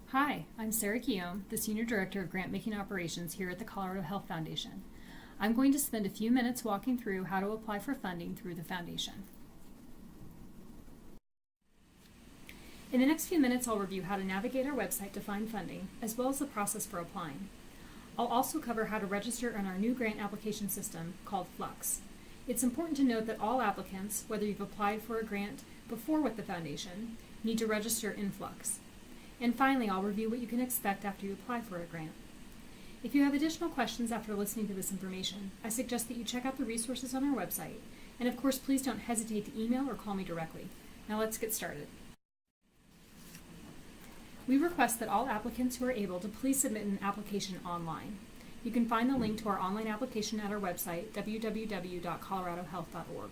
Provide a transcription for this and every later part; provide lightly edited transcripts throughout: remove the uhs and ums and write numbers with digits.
Hi, I'm Sara Guillaume, the Senior Director of Grant-Making Operations here at the Colorado Health Foundation. I'm going to spend a few minutes walking through how to apply for funding through the Foundation. In the next few minutes, I'll review how to navigate our website to find funding, as well as the process for applying. I'll also cover how to register on our new grant application system called Flux. It's important to note that all applicants, whether you've applied for a grant before with the Foundation, need to register in Flux. And finally, I'll review what you can expect after you apply for a grant. If you have additional questions after listening to this information, I suggest that you check out the resources on our website, and of course, please don't hesitate to email or call me directly. Now let's get started. We request that all applicants who are able to please submit an application online. You can find the link to our online application at our website, www.coloradohealth.org.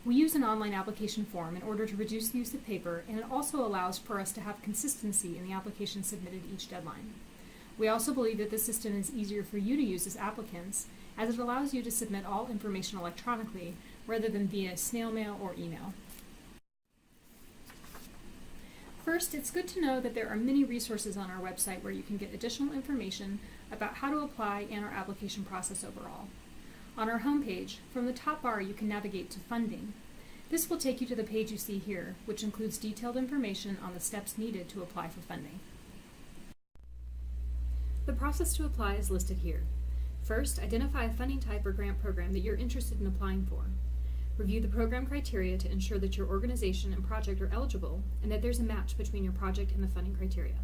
We use an online application form in order to reduce the use of paper, and it also allows for us to have consistency in the application submitted each deadline. We also believe that this system is easier for you to use as applicants, as it allows you to submit all information electronically rather than via snail mail or email. First, it's good to know that there are many resources on our website where you can get additional information about how to apply and our application process overall. On our homepage, from the top bar, you can navigate to Funding. This will take you to the page you see here, which includes detailed information on the steps needed to apply for funding. The process to apply is listed here. First, identify a funding type or grant program that you're interested in applying for. Review the program criteria to ensure that your organization and project are eligible and that there's a match between your project and the funding criteria.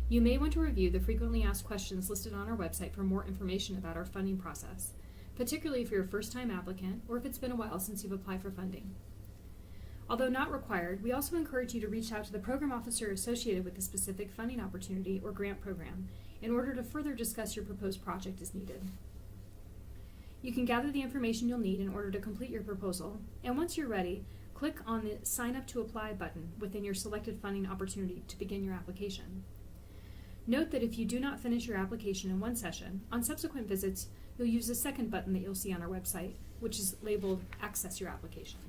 You may want to review the frequently asked questions listed on our website for more information about our funding process, particularly if you're a first-time applicant or if it's been a while since you've applied for funding. Although not required, we also encourage you to reach out to the program officer associated with the specific funding opportunity or grant program in order to further discuss your proposed project as needed. You can gather the information you'll need in order to complete your proposal, and once you're ready, click on the Sign Up to Apply button within your selected funding opportunity to begin your application. Note that if you do not finish your application in one session, on subsequent visits, you'll use the second button that you'll see on our website, which is labeled Access Your Application.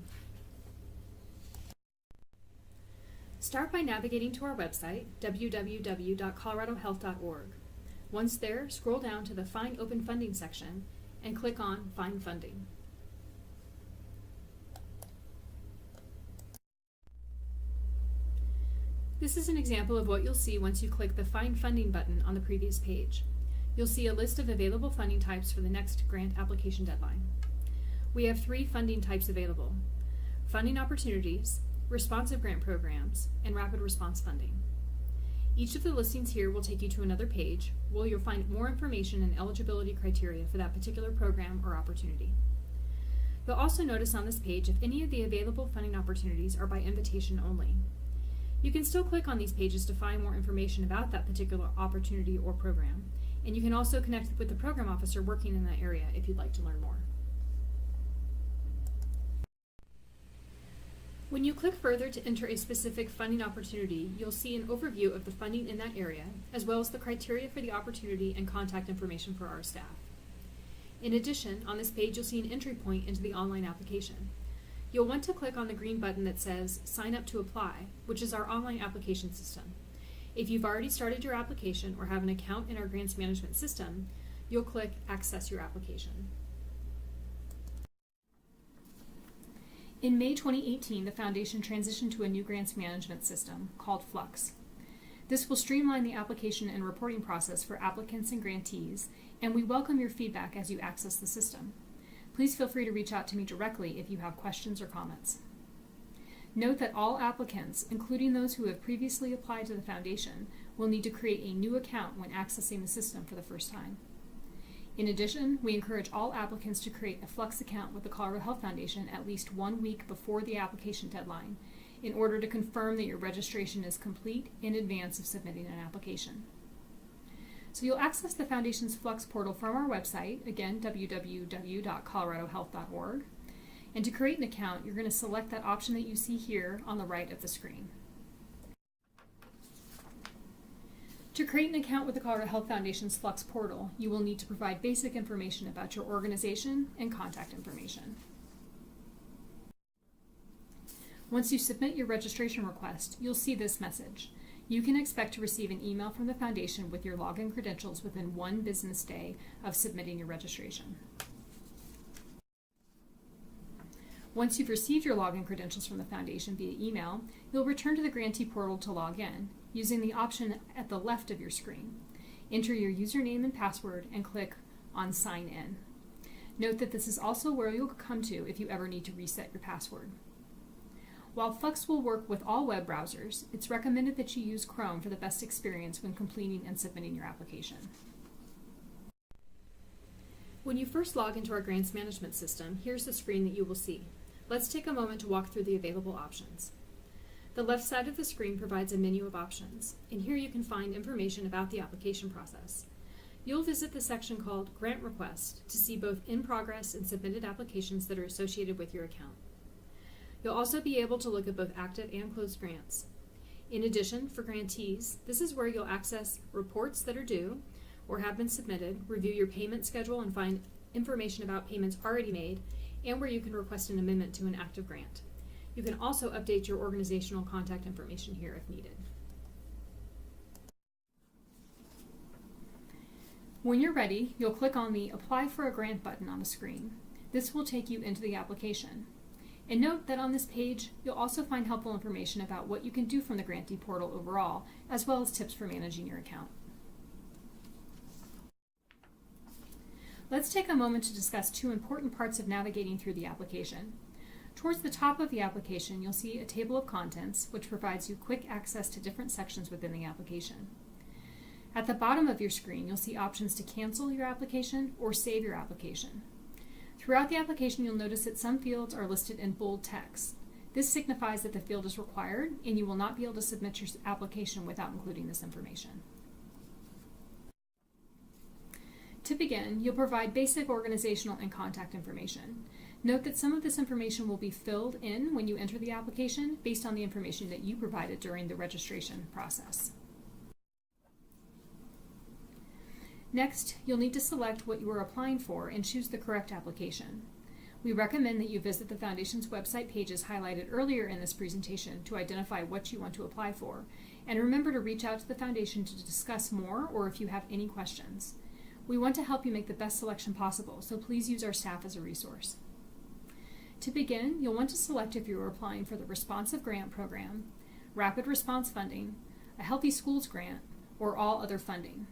Start by navigating to our website, www.coloradohealth.org. Once there, scroll down to the Find Open Funding section and click on Find Funding. This is an example of what you'll see once you click the Find Funding button on the previous page. You'll see a list of available funding types for the next grant application deadline. We have 3 funding types available: funding opportunities, responsive grant programs, and rapid response funding. Each of the listings here will take you to another page where you'll find more information and eligibility criteria for that particular program or opportunity. You'll also notice on this page if any of the available funding opportunities are by invitation only. You can still click on these pages to find more information about that particular opportunity or program, and you can also connect with the program officer working in that area if you'd like to learn more. When you click further to enter a specific funding opportunity, you'll see an overview of the funding in that area, as well as the criteria for the opportunity and contact information for our staff. In addition, on this page you'll see an entry point into the online application. You'll want to click on the green button that says Sign Up to Apply, which is our online application system. If you've already started your application or have an account in our grants management system, you'll click Access Your Application. In May 2018, the Foundation transitioned to a new grants management system called Flux. This will streamline the application and reporting process for applicants and grantees, and we welcome your feedback as you access the system. Please feel free to reach out to me directly if you have questions or comments. Note that all applicants, including those who have previously applied to the Foundation, will need to create a new account when accessing the system for the first time. In addition, we encourage all applicants to create a Flux account with the Colorado Health Foundation at least 1 week before the application deadline in order to confirm that your registration is complete in advance of submitting an application. So you'll access the Foundation's Flux portal from our website, again, www.coloradohealth.org. And to create an account, you're going to select that option that you see here on the right of the screen. To create an account with the Colorado Health Foundation's Flux portal, you will need to provide basic information about your organization and contact information. Once you submit your registration request, you'll see this message. You can expect to receive an email from the Foundation with your login credentials within 1 business day of submitting your registration. Once you've received your login credentials from the Foundation via email, you'll return to the grantee portal to log in, using the option at the left of your screen. Enter your username and password and click on Sign In. Note that this is also where you'll come to if you ever need to reset your password. While Flux will work with all web browsers, it's recommended that you use Chrome for the best experience when completing and submitting your application. When you first log into our grants management system, here's the screen that you will see. Let's take a moment to walk through the available options. The left side of the screen provides a menu of options, and here you can find information about the application process. You'll visit the section called Grant Request to see both in-progress and submitted applications that are associated with your account. You'll also be able to look at both active and closed grants. In addition, for grantees, this is where you'll access reports that are due or have been submitted, review your payment schedule and find information about payments already made, and where you can request an amendment to an active grant. You can also update your organizational contact information here if needed. When you're ready, you'll click on the Apply for a Grant button on the screen. This will take you into the application. And note that on this page, you'll also find helpful information about what you can do from the grantee portal overall, as well as tips for managing your account. Let's take a moment to discuss 2 important parts of navigating through the application. Towards the top of the application, you'll see a table of contents, which provides you quick access to different sections within the application. At the bottom of your screen, you'll see options to cancel your application or save your application. Throughout the application, you'll notice that some fields are listed in bold text. This signifies that the field is required, and you will not be able to submit your application without including this information. To begin, you'll provide basic organizational and contact information. Note that some of this information will be filled in when you enter the application based on the information that you provided during the registration process. Next, you'll need to select what you are applying for and choose the correct application. We recommend that you visit the Foundation's website pages highlighted earlier in this presentation to identify what you want to apply for, and remember to reach out to the Foundation to discuss more or if you have any questions. We want to help you make the best selection possible, so please use our staff as a resource. To begin, you'll want to select if you are applying for the Responsive Grant Program, Rapid Response Funding, a Healthy Schools Grant, or all other funding.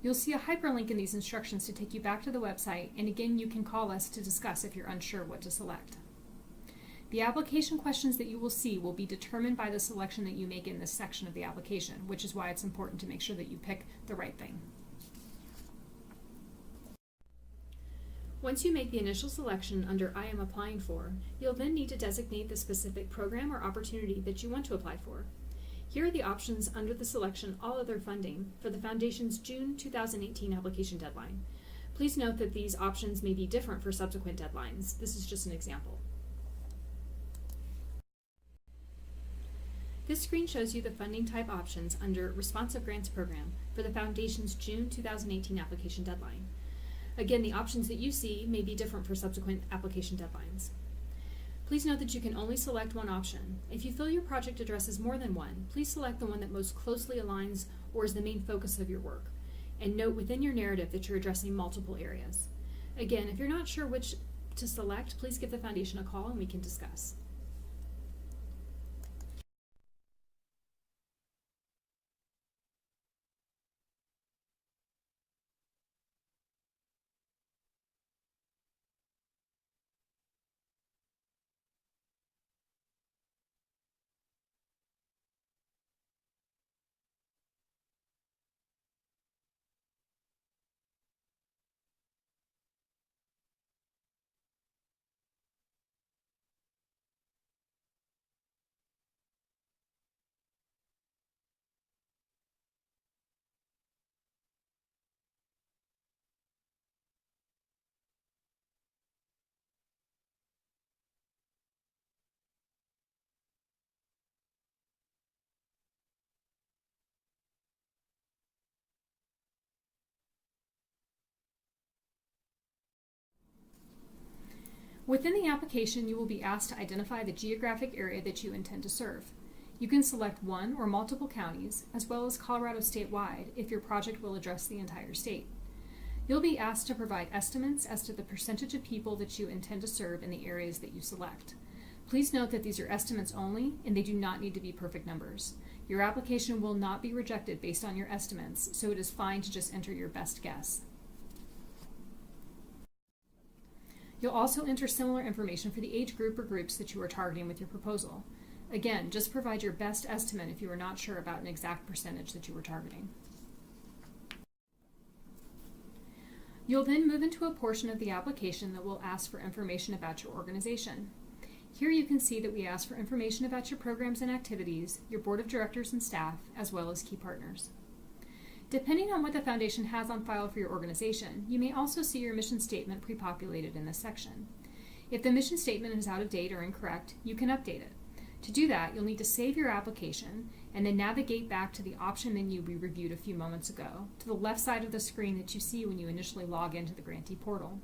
You'll see a hyperlink in these instructions to take you back to the website, and again, you can call us to discuss if you're unsure what to select. The application questions that you will see will be determined by the selection that you make in this section of the application, which is why it's important to make sure that you pick the right thing. Once you make the initial selection under I am applying for, you'll then need to designate the specific program or opportunity that you want to apply for. Here are the options under the selection All Other Funding for the Foundation's June 2018 application deadline. Please note that these options may be different for subsequent deadlines. This is just an example. This screen shows you the funding type options under Responsive Grants Program for the Foundation's June 2018 application deadline. Again, the options that you see may be different for subsequent application deadlines. Please note that you can only select one option. If you feel your project addresses more than one, please select the one that most closely aligns or is the main focus of your work. And note within your narrative that you're addressing multiple areas. Again, if you're not sure which to select, please give the Foundation a call and we can discuss. Within the application, you will be asked to identify the geographic area that you intend to serve. You can select one or multiple counties, as well as Colorado statewide if your project will address the entire state. You'll be asked to provide estimates as to the percentage of people that you intend to serve in the areas that you select. Please note that these are estimates only, and they do not need to be perfect numbers. Your application will not be rejected based on your estimates, so it is fine to just enter your best guess. You'll also enter similar information for the age group or groups that you are targeting with your proposal. Again, just provide your best estimate if you are not sure about an exact percentage that you are targeting. You'll then move into a portion of the application that will ask for information about your organization. Here you can see that we ask for information about your programs and activities, your board of directors and staff, as well as key partners. Depending on what the foundation has on file for your organization, you may also see your mission statement pre-populated in this section. If the mission statement is out of date or incorrect, you can update it. To do that, you'll need to save your application and then navigate back to the option menu we reviewed a few moments ago, to the left side of the screen that you see when you initially log into the grantee portal.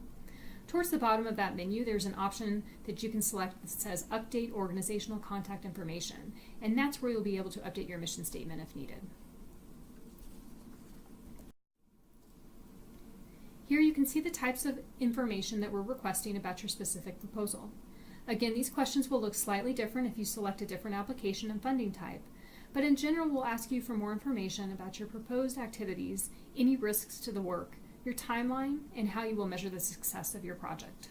Towards the bottom of that menu, there's an option that you can select that says Update Organizational Contact Information, and that's where you'll be able to update your mission statement if needed. Here you can see the types of information that we're requesting about your specific proposal. Again, these questions will look slightly different if you select a different application and funding type, but in general we'll ask you for more information about your proposed activities, any risks to the work, your timeline, and how you will measure the success of your project.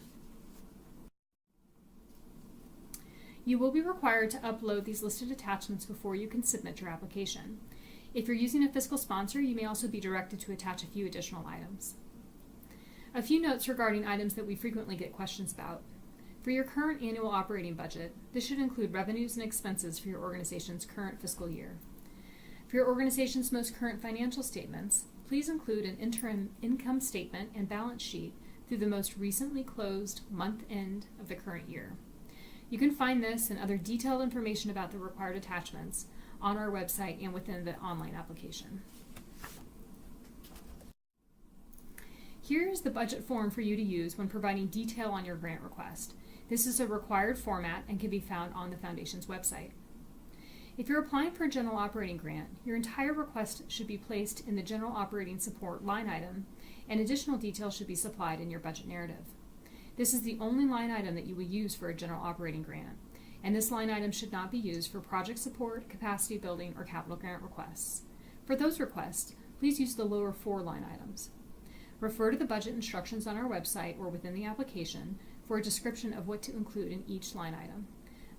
You will be required to upload these listed attachments before you can submit your application. If you're using a fiscal sponsor, you may also be directed to attach a few additional items. A few notes regarding items that we frequently get questions about. For your current annual operating budget, this should include revenues and expenses for your organization's current fiscal year. For your organization's most current financial statements, please include an interim income statement and balance sheet through the most recently closed month end of the current year. You can find this and other detailed information about the required attachments on our website and within the online application. Here is the budget form for you to use when providing detail on your grant request. This is a required format and can be found on the Foundation's website. If you're applying for a general operating grant, your entire request should be placed in the general operating support line item, and additional details should be supplied in your budget narrative. This is the only line item that you will use for a general operating grant, and this line item should not be used for project support, capacity building, or capital grant requests. For those requests, please use the lower 4 line items. Refer to the budget instructions on our website or within the application for a description of what to include in each line item.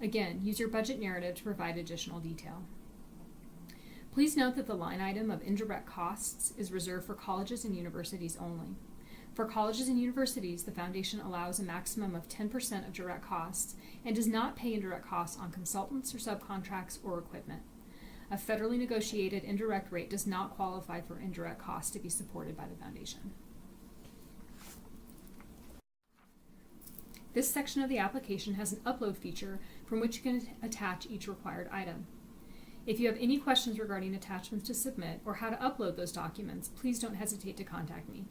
Again, use your budget narrative to provide additional detail. Please note that the line item of indirect costs is reserved for colleges and universities only. For colleges and universities, the Foundation allows a maximum of 10% of direct costs and does not pay indirect costs on consultants or subcontracts or equipment. A federally negotiated indirect rate does not qualify for indirect costs to be supported by the Foundation. This section of the application has an upload feature from which you can attach each required item. If you have any questions regarding attachments to submit or how to upload those documents, please don't hesitate to contact me.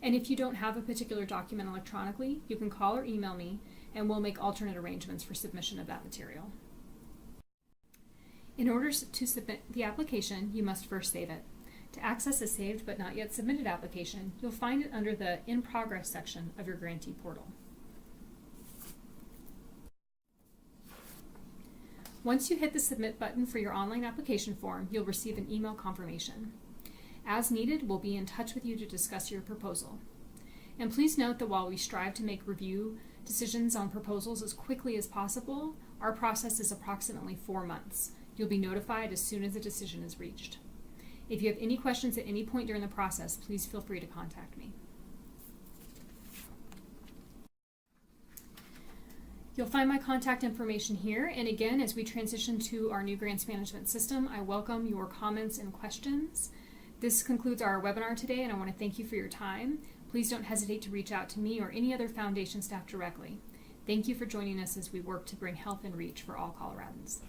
And if you don't have a particular document electronically, you can call or email me and we'll make alternate arrangements for submission of that material. In order to submit the application, you must first save it. To access a saved but not yet submitted application, you'll find it under the In Progress section of your grantee portal. Once you hit the Submit button for your online application form, you'll receive an email confirmation. As needed, we'll be in touch with you to discuss your proposal. And please note that while we strive to make review decisions on proposals as quickly as possible, our process is approximately 4 months. You'll be notified as soon as a decision is reached. If you have any questions at any point during the process, please feel free to contact me. You'll find my contact information here, and again, as we transition to our new grants management system, I welcome your comments and questions. This concludes our webinar today, and I want to thank you for your time. Please don't hesitate to reach out to me or any other Foundation staff directly. Thank you for joining us as we work to bring health and reach for all Coloradans.